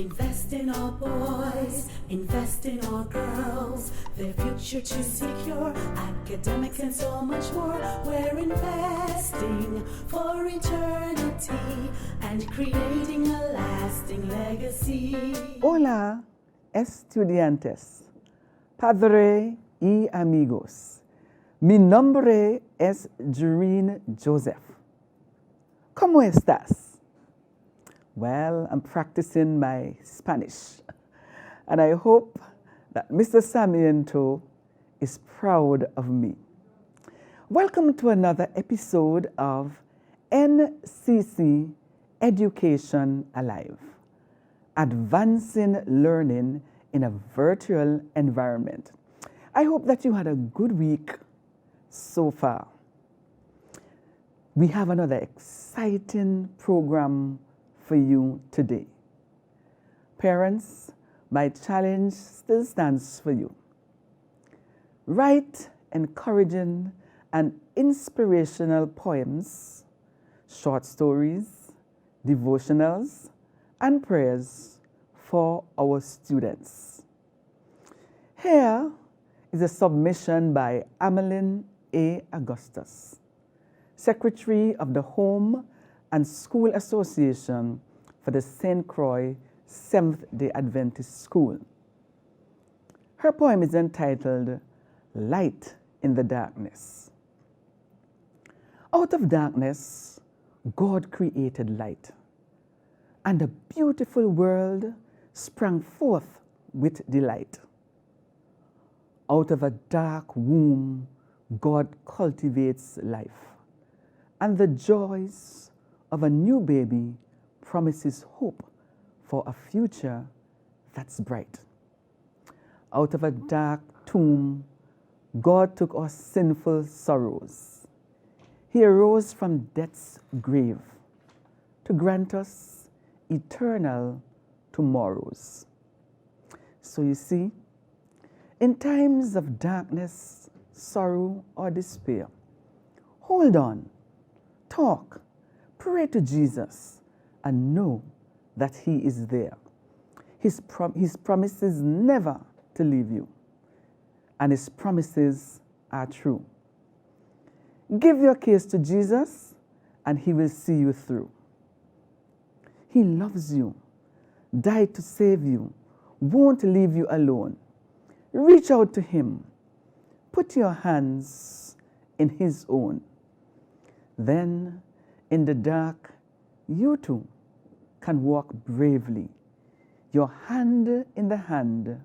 Invest in our boys, invest in our girls, their future to secure, academics and so much more. We're investing for eternity and creating a lasting legacy. Hola, estudiantes, padre y amigos. Mi nombre es Jereen Joseph. ¿Cómo estás? Well, I'm practicing my Spanish, and I hope that Mr. Sarmiento is proud of me. Welcome to another episode of NCC Education Alive, advancing learning in a virtual environment. I hope that you had a good week so far. We have another exciting program for you today. Parents, my challenge still stands for you. Write encouraging and inspirational poems, short stories, devotionals, and prayers for our students. Here is a submission by Ameline A. Augustus, Secretary of the Home and School Association for the St. Croix Seventh-day Adventist School. Her poem is entitled Light in the Darkness. Out of darkness, God created light, and a beautiful world sprang forth with delight. Out of a dark womb, God cultivates life, and the joys of a new baby promises hope for a future that's bright. Out of a dark tomb, God took our sinful sorrows. He arose from death's grave to grant us eternal tomorrows. So you see, in times of darkness, sorrow, or despair, hold on, talk, pray to Jesus, and know that He is there. His promises never to leave you, and His promises are true. Give your case to Jesus, and He will see you through. He loves you, died to save you, won't leave you alone. Reach out to Him. Put your hands in His own. Then, in the dark, you too can walk bravely, your hand in the hand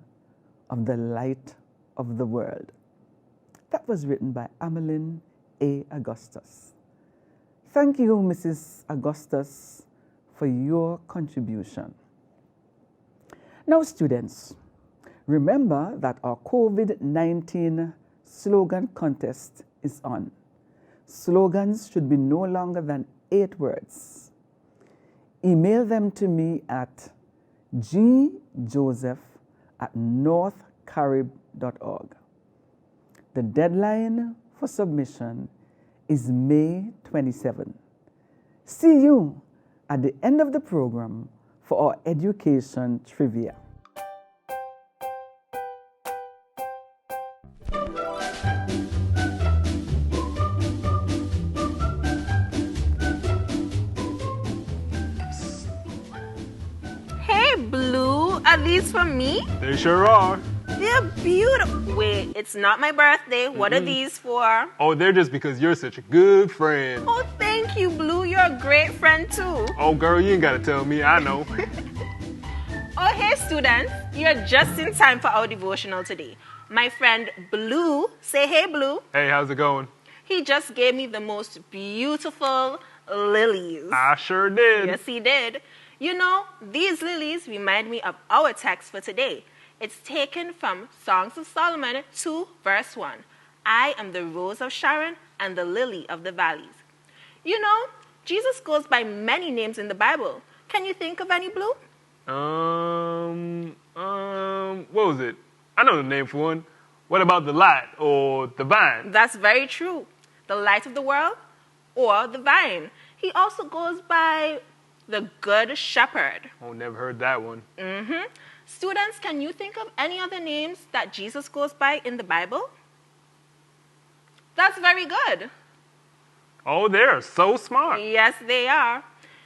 of the light of the world. That was written by Ameline A. Augustus. Thank you, Mrs. Augustus, for your contribution. Now, students, remember that our COVID-19 slogan contest is on. Slogans should be no longer than 8 words. Email them to me at gjoseph@northcarib.org. The deadline for submission is May 27. See you at the end of the program for our education trivia. Are these for me? They sure are. They're beautiful. Wait, it's not my birthday. What are these for? Oh, they're just because you're such a good friend. Oh, thank you, Blue. You're a great friend, too. Oh, girl, you ain't got to tell me. I know. Oh, hey, students. You're just in time for our devotional today. My friend Blue, say hey, Blue. Hey, how's it going? He just gave me the most beautiful lilies. I sure did. Yes, he did. You know, these lilies remind me of our text for today. It's taken from Songs of Solomon 2, verse 1. I am the rose of Sharon and the lily of the valleys. You know, Jesus goes by many names in the Bible. Can you think of any, Blue? What was it? I know the name for one. What about the light or the vine? That's very true. The light of the world or the vine. He also goes by the Good Shepherd. Oh, never heard that one. Students, can you think of any other names that Jesus goes by in the Bible? That's very good. Oh, they're so smart. Yes, they are.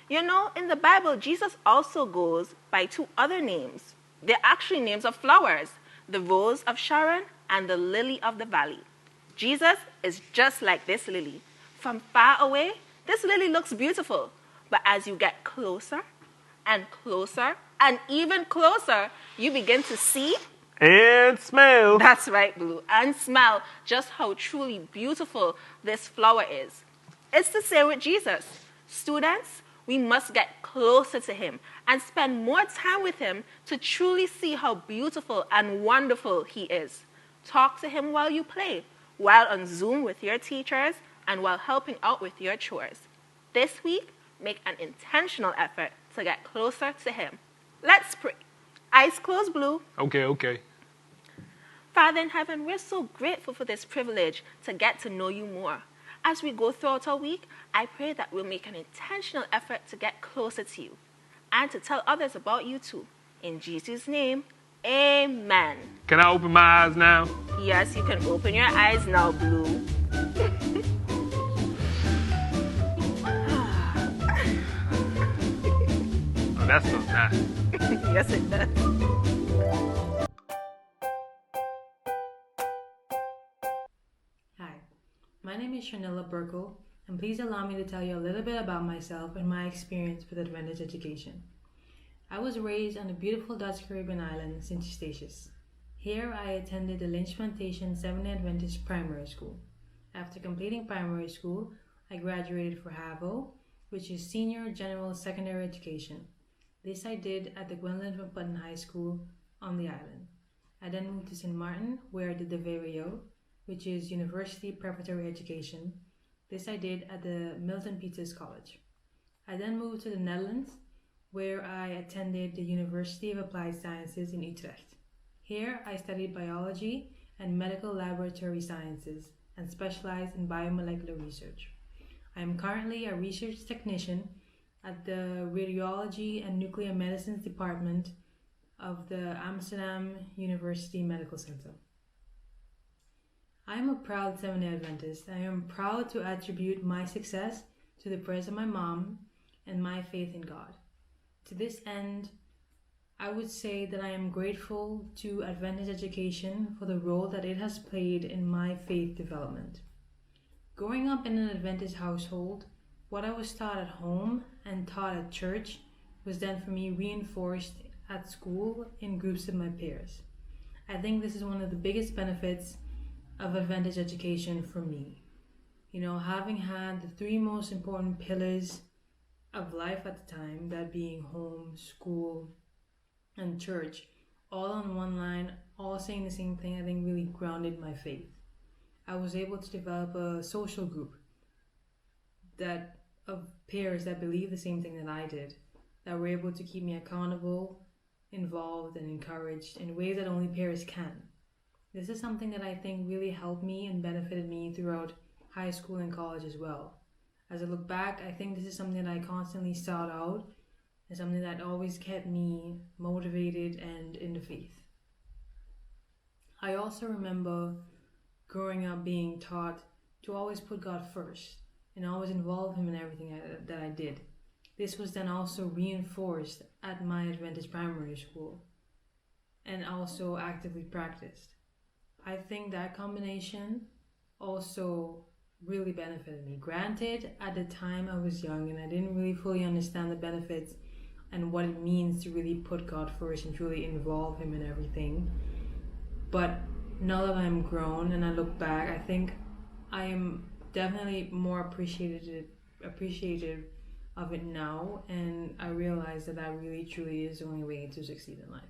You know, in the Bible, Jesus also goes by two other names. They're actually names of flowers, the rose of Sharon and the lily of the valley. Jesus is just like this lily. From far away, this lily looks beautiful. But as you get closer and closer and even closer, you begin to see. And smell. That's right, Blue. And smell just how truly beautiful this flower is. It's the same with Jesus. Students, we must get closer to him and spend more time with him to truly see how beautiful and wonderful he is. Talk to him while you play, while on Zoom with your teachers, and while helping out with your chores. This week, make an intentional effort to get closer to him. Let's pray. Eyes closed, Blue. Okay. Father in heaven, we're so grateful for this privilege to get to know you more. As we go throughout our week, I pray that we'll make an intentional effort to get closer to you and to tell others about you too. In Jesus' name, amen. Can I open my eyes now? Yes, you can open your eyes now, Blue. Oh, that smells nice. Yes, it does. Hi, my name is Shanella Burkle, and please allow me to tell you a little bit about myself and my experience with Adventist education. I was raised on the beautiful Dutch Caribbean island, St. Eustatius. Here I attended the Lynch Plantation Seventh-day Adventist Primary School. After completing primary school, I graduated for HAVO, which is Senior General Secondary Education. This I did at the Gwendolyn Van Putten High School on the island. I then moved to St. Martin, where I did the VWO, which is University Preparatory Education. This I did at the Milton Peters College. I then moved to the Netherlands, where I attended the University of Applied Sciences in Utrecht. Here I studied biology and medical laboratory sciences and specialized in biomolecular research. I am currently a research technician at the Radiology and Nuclear Medicine Department of the Amsterdam University Medical Center. I am a proud Seventh-day Adventist. I am proud to attribute my success to the prayers of my mom and my faith in God. To this end, I would say that I am grateful to Adventist education for the role that it has played in my faith development. Growing up in an Adventist household, what I was taught at home and taught at church was then for me reinforced at school in groups of my peers. I think this is one of the biggest benefits of Adventist education for me. You know, having had the three most important pillars of life at the time, that being home, school, and church, all on one line, all saying the same thing, I think really grounded my faith. I was able to develop a social group that of peers that believe the same thing that I did, that were able to keep me accountable, involved, and encouraged in ways that only peers can. This is something that I think really helped me and benefited me throughout high school and college as well. As I look back, I think this is something that I constantly sought out and something that always kept me motivated and in the faith. I also remember growing up being taught to always put God first and always involve him in everything that I did. This was then also reinforced at my Adventist primary school and also actively practiced. I think that combination also really benefited me. Granted, at the time I was young and I didn't really fully understand the benefits and what it means to really put God first and truly involve him in everything. But now that I'm grown and I look back, I think I am definitely more appreciative of it now, and I realize that that really truly is the only way to succeed in life.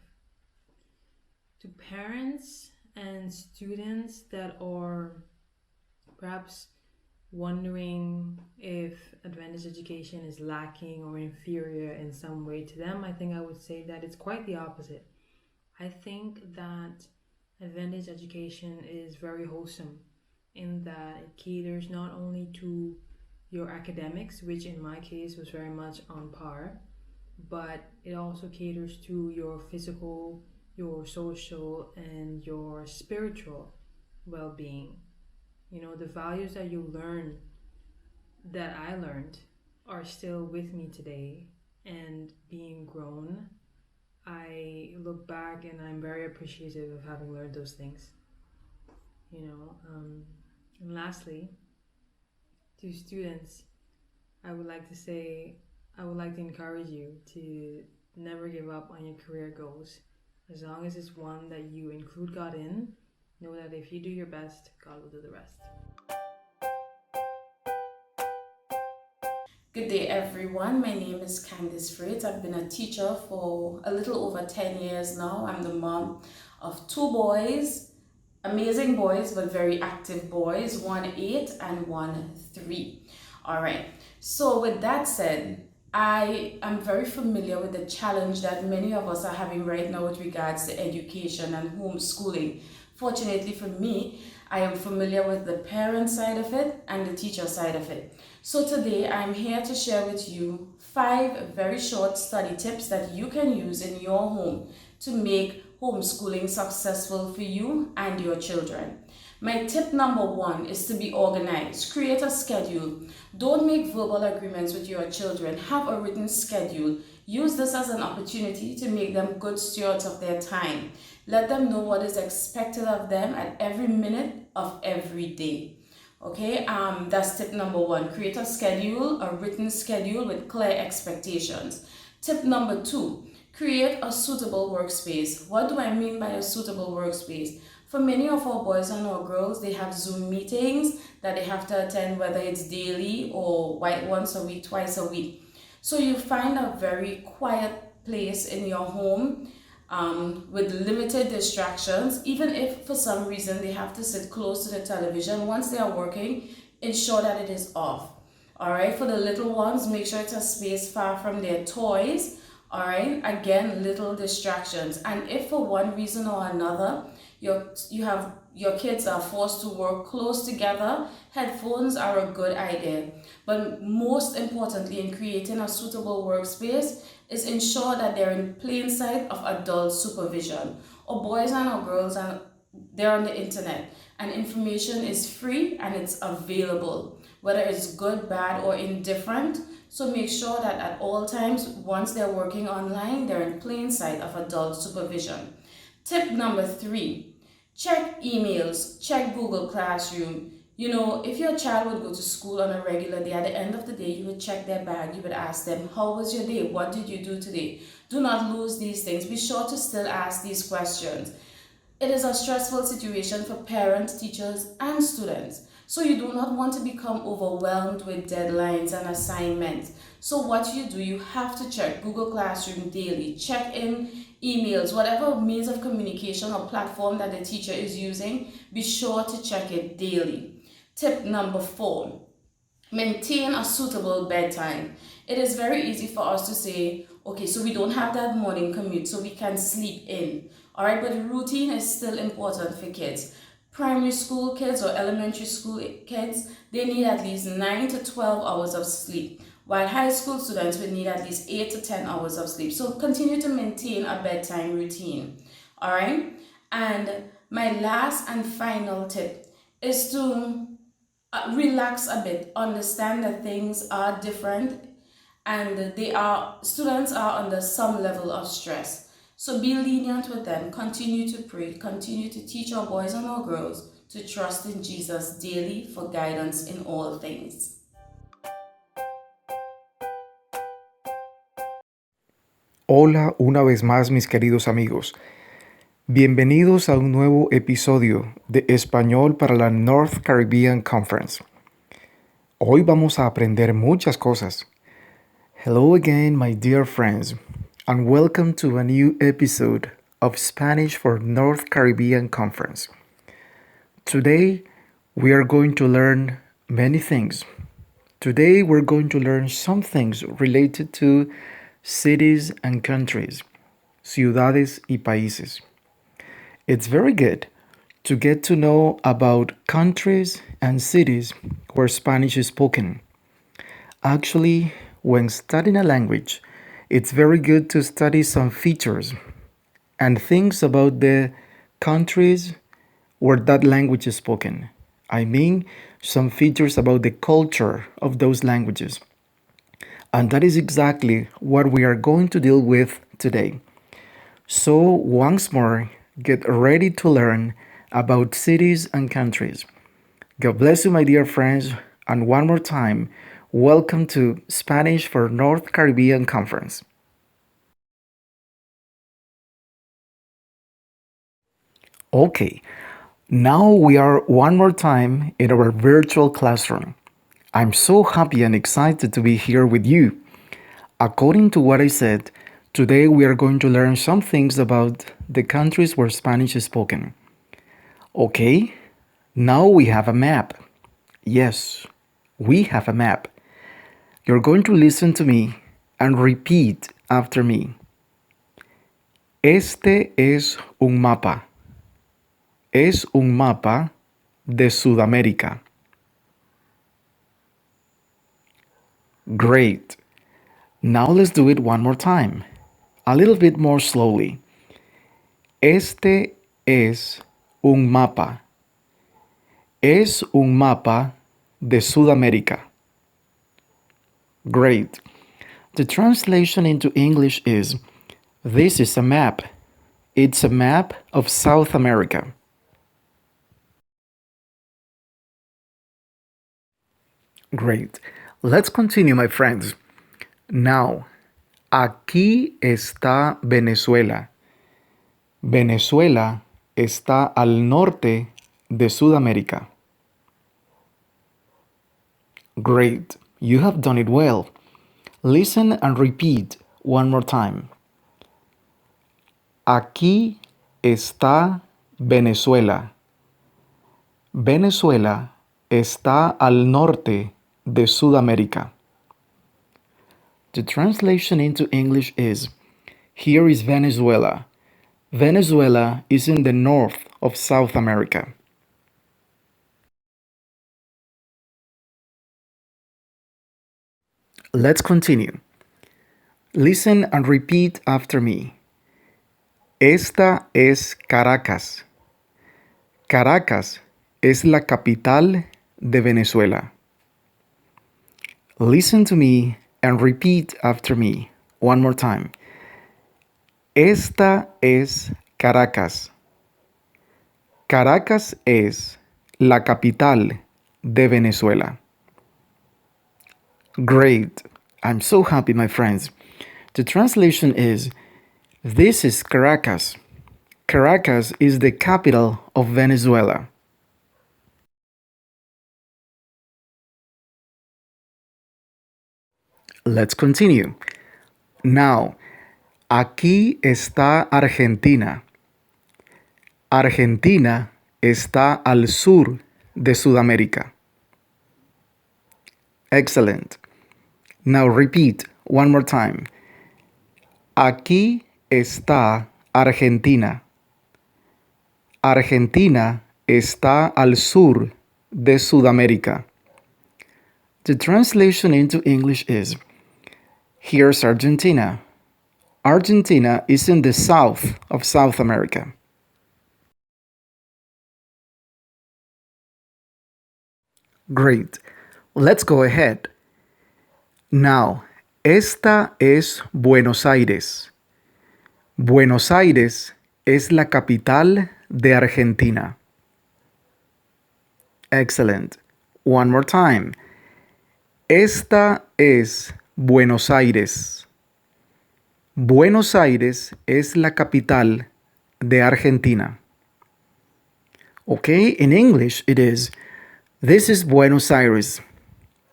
To parents and students that are perhaps wondering if Adventist education is lacking or inferior in some way to them, I think I would say that it's quite the opposite. I think that Adventist education is very wholesome in that it caters not only to your academics, which in my case was very much on par, but it also caters to your physical, your social, and your spiritual well being. The values that you learn, that I learned, are still with me today. And being grown, I look back and I'm very appreciative of having learned those things. And lastly, to students, I would like to say, I would like to encourage you to never give up on your career goals. As long as it's one that you include God in, know that if you do your best, God will do the rest. Good day, everyone. My name is Candice Fritz. I've been a teacher for a little over 10 years now. I'm the mom of 2 boys, amazing boys, but very active boys, one 8 and one 3. All right. So with that said, I am very familiar with the challenge that many of us are having right now with regards to education and homeschooling. Fortunately for me, I am familiar with the parent side of it and the teacher side of it. So today I'm here to share with you 5 very short study tips that you can use in your home to make homeschooling successful for you and your children. My tip number 1 is to be organized. Create a schedule. Don't make verbal agreements with your children. Have a written schedule. Use this as an opportunity to make them good stewards of their time. Let them know what is expected of them at every minute of every day. Okay, that's tip number 1. Create a schedule, a written schedule with clear expectations. Tip number 2, create a suitable workspace. What do I mean by a suitable workspace? For many of our boys and our girls, they have Zoom meetings that they have to attend, whether it's daily or once a week, twice a week. So you find a very quiet place in your home with limited distractions. Even if for some reason they have to sit close to the television, once they are working, ensure that it is off. All right, for the little ones, make sure it's a space far from their toys. All right, again, little distractions. And if for one reason or another your kids are forced to work close together, headphones are a good idea. But most importantly, in creating a suitable workspace is ensure that they're in plain sight of adult supervision. Our boys and our girls, and they're on the internet, and information is free and it's available, whether it's good, bad, or indifferent. So make sure that at all times, once they're working online, they're in plain sight of adult supervision. Tip number 3, check emails, check Google Classroom. If your child would go to school on a regular day, at the end of the day, you would check their bag. You would ask them, how was your day? What did you do today? Do not lose these things. Be sure to still ask these questions. It is a stressful situation for parents, teachers, and students. So you do not want to become overwhelmed with deadlines and assignments. So what you have to check Google Classroom daily, check in emails, whatever means of communication or platform that the teacher is using, be sure to check it daily. Tip number 4, maintain a suitable bedtime. It is very easy for us to say, okay, so we don't have that morning commute, so we can sleep in. All right, but routine is still important for kids. Primary school kids or elementary school kids, they need at least 9 to 12 hours of sleep, while high school students would need at least 8 to 10 hours of sleep. So continue to maintain a bedtime routine. All right, and my last and final tip is to relax a bit, understand that things are different and students are under some level of stress. So be lenient with them, continue to pray, continue to teach our boys and our girls to trust in Jesus daily for guidance in all things. Hola una vez más, mis queridos amigos. Bienvenidos a un nuevo episodio de Español para la North Caribbean Conference. Hoy vamos a aprender muchas cosas. Hello again, my dear friends, and welcome to a new episode of Spanish for North Caribbean Conference. Today, we are going to learn many things. Today, we're going to learn some things related to cities and countries, ciudades y países. It's very good to get to know about countries and cities where Spanish is spoken. Actually, when studying a language, it's very good to study some features and things about the countries where that language is spoken. I mean, some features about the culture of those languages. And that is exactly what we are going to deal with today. So, once more, get ready to learn about cities and countries. God bless you, my dear friends, and one more time, welcome to Spanish for North Caribbean Conference. Okay, now we are one more time in our virtual classroom. I'm so happy and excited to be here with you. According to what I said, today we are going to learn some things about the countries where Spanish is spoken. Okay, now we have a map. Yes, we have a map. You're going to listen to me and repeat after me. Este es un mapa. Es un mapa de Sudamérica. Great. Now let's do it one more time. A little bit more slowly. Este es un mapa. Es un mapa de Sudamérica. Great. The translation into English is, this is a map. It's a map of South America. Great. Let's continue, my friends. Now, aquí está Venezuela. Venezuela está al norte de Sudamérica. Great. You have done it well. Listen and repeat one more time. Aquí está Venezuela. Venezuela está al norte de Sudamérica. The translation into English is, here is Venezuela. Venezuela is in the north of South America. Let's continue. Listen and repeat after me. Esta es Caracas. Caracas es la capital de Venezuela. Listen to me and repeat after me one more time. Esta es Caracas. Caracas es la capital de Venezuela. Great. I'm so happy, my friends. The translation is, this is Caracas. Caracas is the capital of Venezuela. Let's continue. Now, aquí está Argentina. Argentina está al sur de Sudamérica. Excellent. Now repeat one more time. Aquí está Argentina. Argentina está al sur de Sudamérica. The translation into English is, here's Argentina. Argentina is in the south of South America. Great. Let's go ahead. Now, esta es Buenos Aires. Buenos Aires es la capital de Argentina. Excellent. One more time. Esta es Buenos Aires. Buenos Aires es la capital de Argentina. Okay, in English it is, this is Buenos Aires.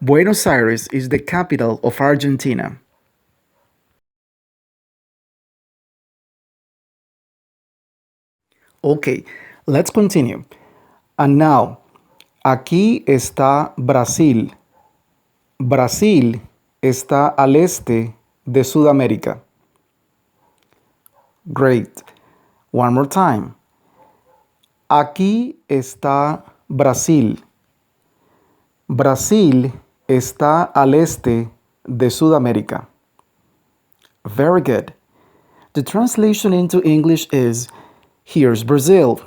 Buenos Aires is the capital of Argentina. Okay, let's continue. And now, aquí está Brasil. Brasil está al este de Sudamérica. Great. One more time. Aquí está Brasil. Brasil está al este de Sudamérica. Very good. The translation into English is, here's Brazil.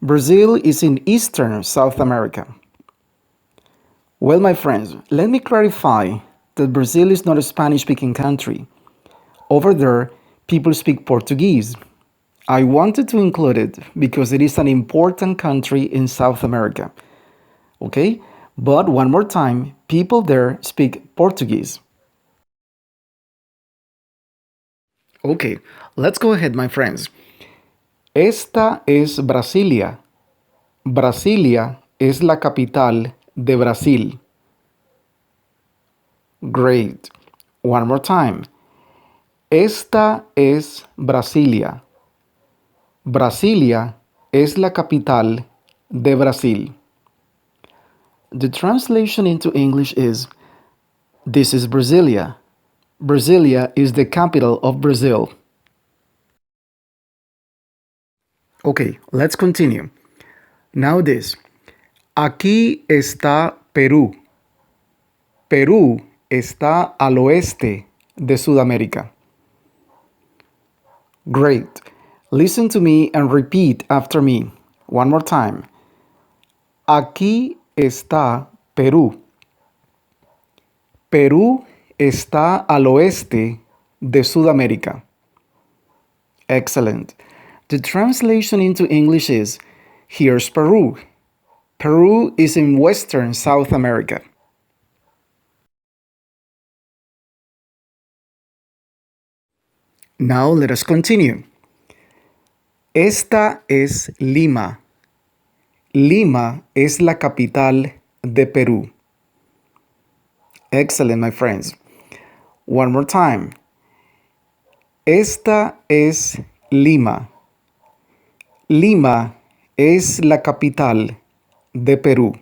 Brazil is in eastern South America. Well, my friends, let me clarify that Brazil is not a Spanish-speaking country. Over there, people speak Portuguese. I wanted to include it because it is an important country in South America. Okay? But one more time, people there speak Portuguese. Okay, let's go ahead, my friends. Esta es Brasilia. Brasilia es la capital de Brasil. Great. One more time. Esta es Brasilia. Brasilia es la capital de Brasil. The translation into English is, this is Brasilia. Brasilia is the capital of Brazil. Okay, let's continue. Now this. Aquí está Perú. Perú está al oeste de Sudamérica. Great. Listen to me and repeat after me. One more time. Aquí está Perú. Perú está al oeste de Sudamérica. Excellent. The translation into English is, here's Peru. Peru is in western South America. Now let us continue. Esta es Lima. Lima es la capital de Perú. Excellent, my friends. One more time. Esta es Lima. Lima es la capital de Perú.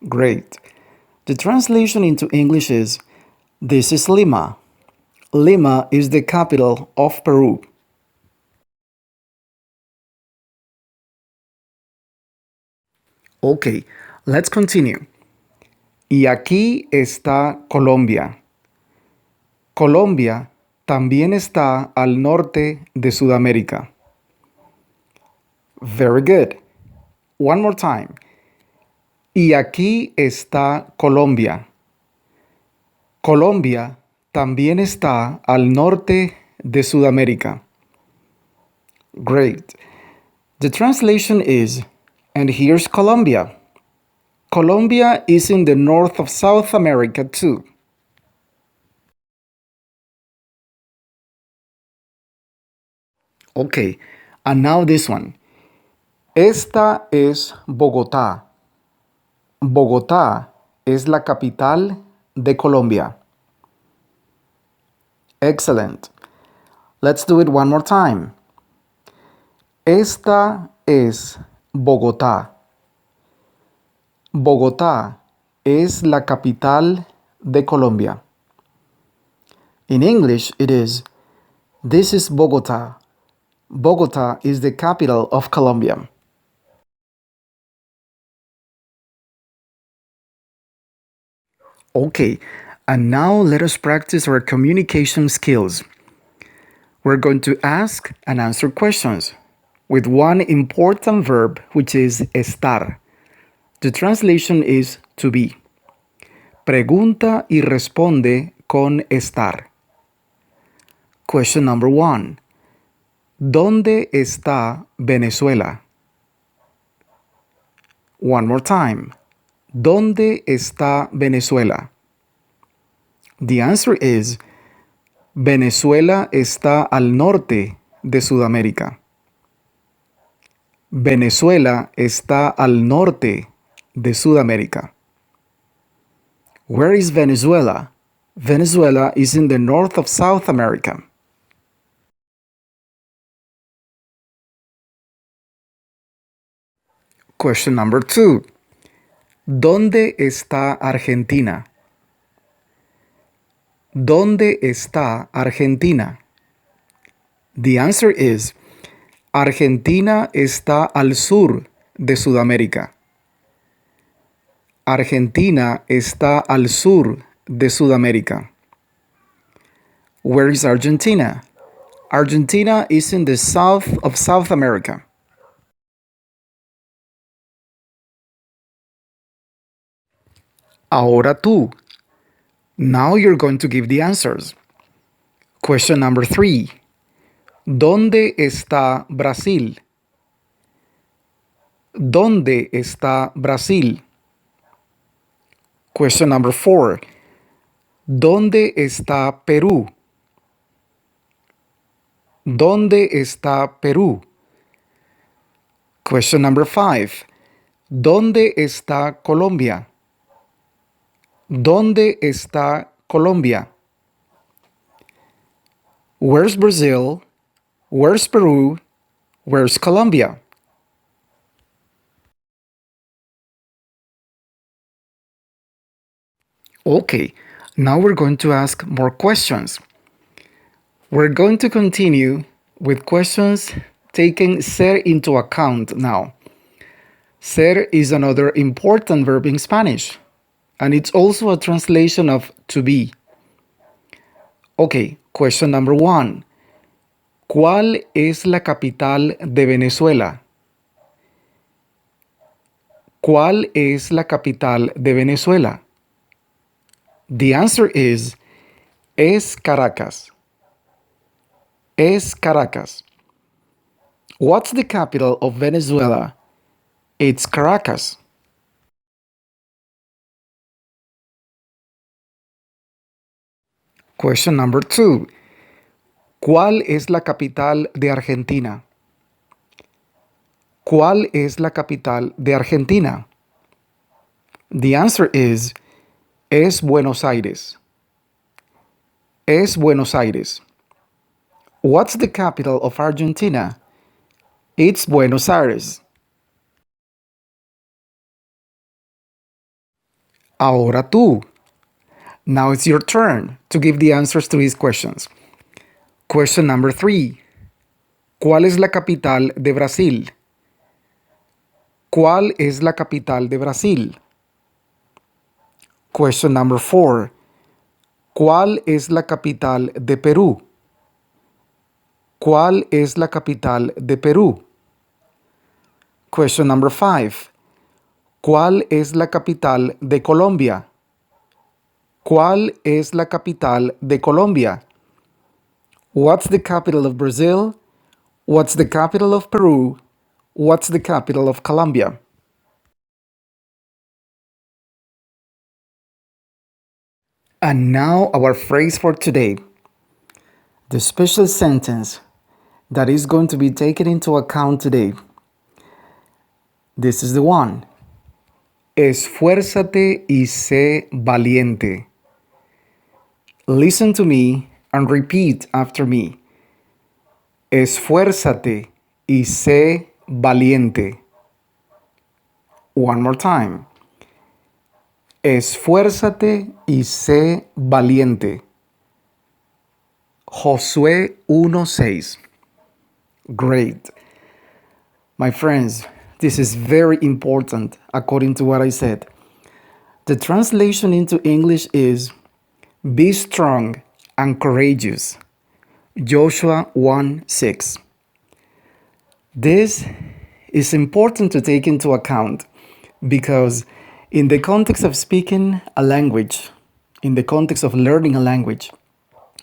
Great. The translation into English is, this is Lima. Lima is the capital of Peru. Okay, let's continue. Y aquí está Colombia. Colombia también está al norte de Sudamérica. Very good. One more time. Y aquí está Colombia. Colombia también está al norte de Sudamérica. Great. The translation is, and here's Colombia. Colombia is in the north of South America too. Okay, and now this one. Esta es Bogotá. Bogotá es la capital de Colombia. Excellent. Let's do it one more time. Esta es Bogotá. Bogotá es la capital de Colombia. In English, it is, this is Bogotá. Bogotá is the capital of Colombia. Okay, and now let us practice our communication skills. We're going to ask and answer questions with one important verb, which is estar. The translation is to be. Pregunta y responde con estar. Question number 1. ¿Dónde está Venezuela? One more time. ¿Dónde está Venezuela? The answer is, Venezuela está al norte de Sudamérica. Venezuela está al norte de Sudamérica. Where is Venezuela? Venezuela is in the north of South America. Question number 2. ¿Dónde está Argentina? ¿Dónde está Argentina? The answer is, Argentina está al sur de Sudamérica. Argentina está al sur de Sudamérica? Where is Argentina? Argentina is in the south of South America. Ahora tú. Now you're going to give the answers. Question number 3. ¿Dónde está Brasil? ¿Dónde está Brasil? Question number 4. ¿Dónde está Perú? ¿Dónde está Perú? Question number 5. ¿Dónde está Colombia? ¿Dónde está Colombia? Where's Brazil? Where's Peru? Where's Colombia? Okay, now we're going to ask more questions. We're going to continue with questions taking ser into account now. Ser is another important verb in Spanish, and it's also a translation of to be. Okay, question number 1. ¿Cuál es la capital de Venezuela? ¿Cuál es la capital de Venezuela? The answer is es Caracas. Es Caracas. What's the capital of Venezuela? It's Caracas. Question number 2. ¿Cuál es la capital de Argentina? ¿Cuál es la capital de Argentina? The answer is es Buenos Aires. Es Buenos Aires. What's the capital of Argentina? It's Buenos Aires. Ahora tú. Now it's your turn to give the answers to these questions. Question number 3. ¿Cuál es la capital de Brasil? ¿Cuál es la capital de Brasil? Question number 4. ¿Cuál es la capital de Perú? ¿Cuál es la capital de Perú? Question number 5. ¿Cuál es la capital de Colombia? ¿Cuál es la capital de Colombia? What's the capital of Brazil? What's the capital of Peru? What's the capital of Colombia? And now our phrase for today. The special sentence that is going to be taken into account today. This is the one. Esfuérzate y sé valiente. Listen to me and repeat after me. Esfuérzate y sé valiente. One more time. Esfuérzate y sé valiente. Josué 1:6. Great. My friends, this is very important according to what I said. The translation into English is be strong and courageous. Joshua 1:6. This is important to take into account because in the context of speaking a language, in the context of learning a language,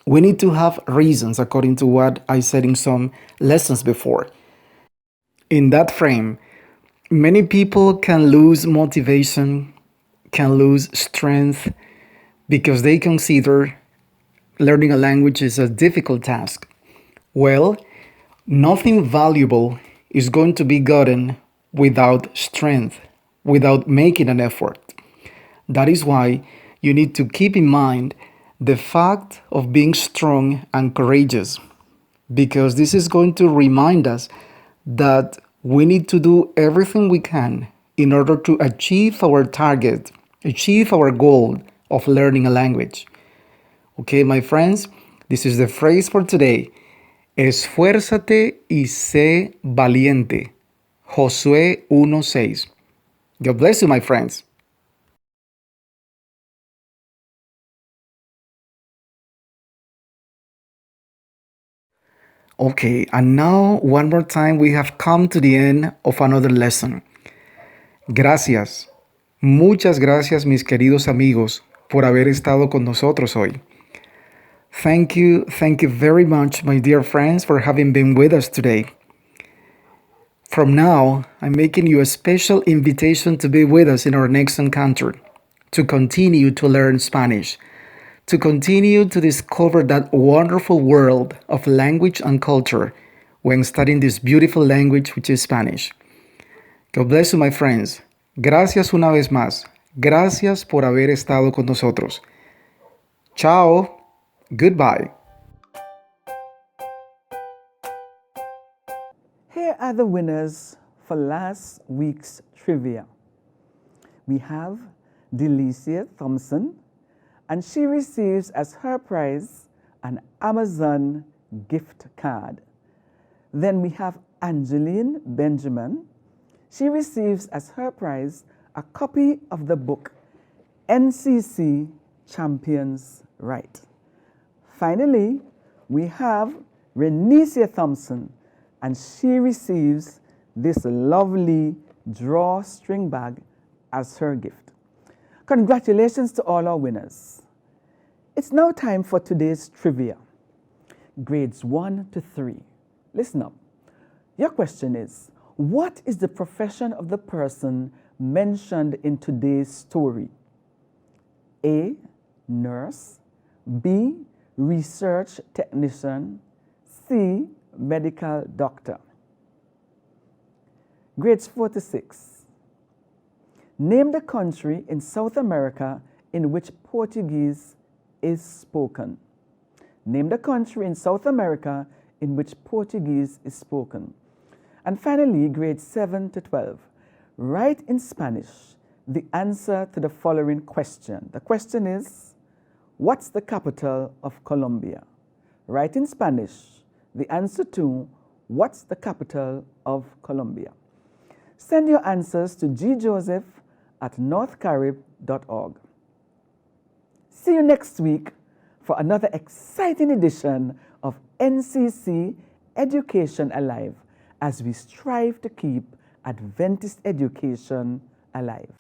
we need to have reasons according to what I said in some lessons before. In that frame, many people can lose motivation, can lose strength because they consider learning a language is a difficult task. Well, nothing valuable is going to be gotten without strength, without making an effort. That is why you need to keep in mind the fact of being strong and courageous, because this is going to remind us that we need to do everything we can in order to achieve our target, achieve our goal of learning a language. Okay, my friends, this is the phrase for today. Esfuérzate y sé valiente. Josué 1:6. God bless you, my friends. Okay, and now one more time we have come to the end of another lesson. Gracias. Muchas gracias, mis queridos amigos, por haber estado con nosotros hoy. Thank you very much, my dear friends, for having been with us today. From now, I'm making you a special invitation to be with us in our next encounter, to continue to learn Spanish, to continue to discover that wonderful world of language and culture when studying this beautiful language which is Spanish. God bless you, my friends. Gracias una vez más. Gracias por haber estado con nosotros. Ciao. Goodbye. Here are the winners for last week's trivia. We have Delicia Thompson, and she receives as her prize an Amazon gift card. Then we have Angeline Benjamin. She receives as her prize a copy of the book NCC Champions Right. Finally, we have Renesia Thompson, and she receives this lovely drawstring bag as her gift. Congratulations to all our winners. It's now time for today's trivia. Grades 1 to 3. Listen up. Your question is, what is the profession of the person mentioned in today's story? A, nurse. B, research technician. C, medical doctor. Grades 4 to 6. Name the country in South America in which Portuguese is spoken. Name the country in South America in which Portuguese is spoken. And finally, grades 7 to 12. Write in Spanish the answer to the following question. The question is, what's the capital of Colombia? Write in Spanish the answer to, what's the capital of Colombia? Send your answers to gjoseph@northcarib.org. See you next week for another exciting edition of NCC Education Alive as we strive to keep Adventist education alive.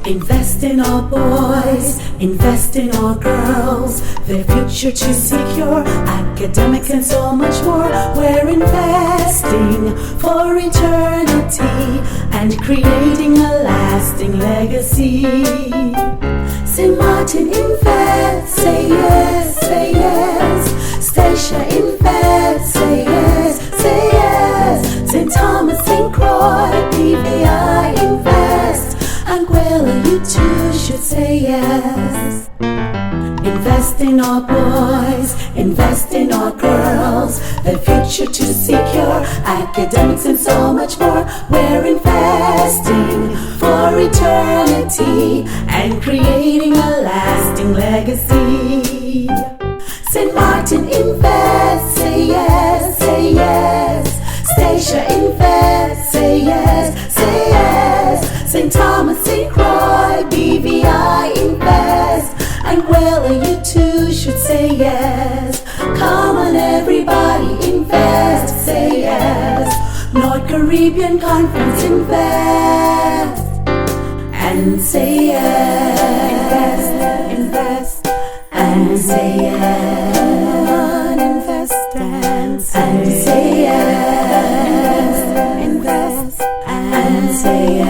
Invest in our boys, invest in our girls, their future to secure, academics and so much more. We're investing for eternity and creating a lasting legacy. St. Martin invest, say yes, say yes. Stacia invest, say yes, say yes. St. Thomas, St. Croix, PVI invest. Anguilla, you too should say yes. Invest in our boys, invest in our girls, their future to secure, academics and so much more. We're investing for eternity and creating a lasting legacy. St. Martin invest, say yes, say yes. Stacia invest, say yes, say yes. St. Thomas, St. Croix, BVI invest. Anguilla, you too should say yes. Come on everybody, invest, say yes. North Caribbean Conference, invest and say yes. Invest and say yes. Invest and say yes. Invest and say yes.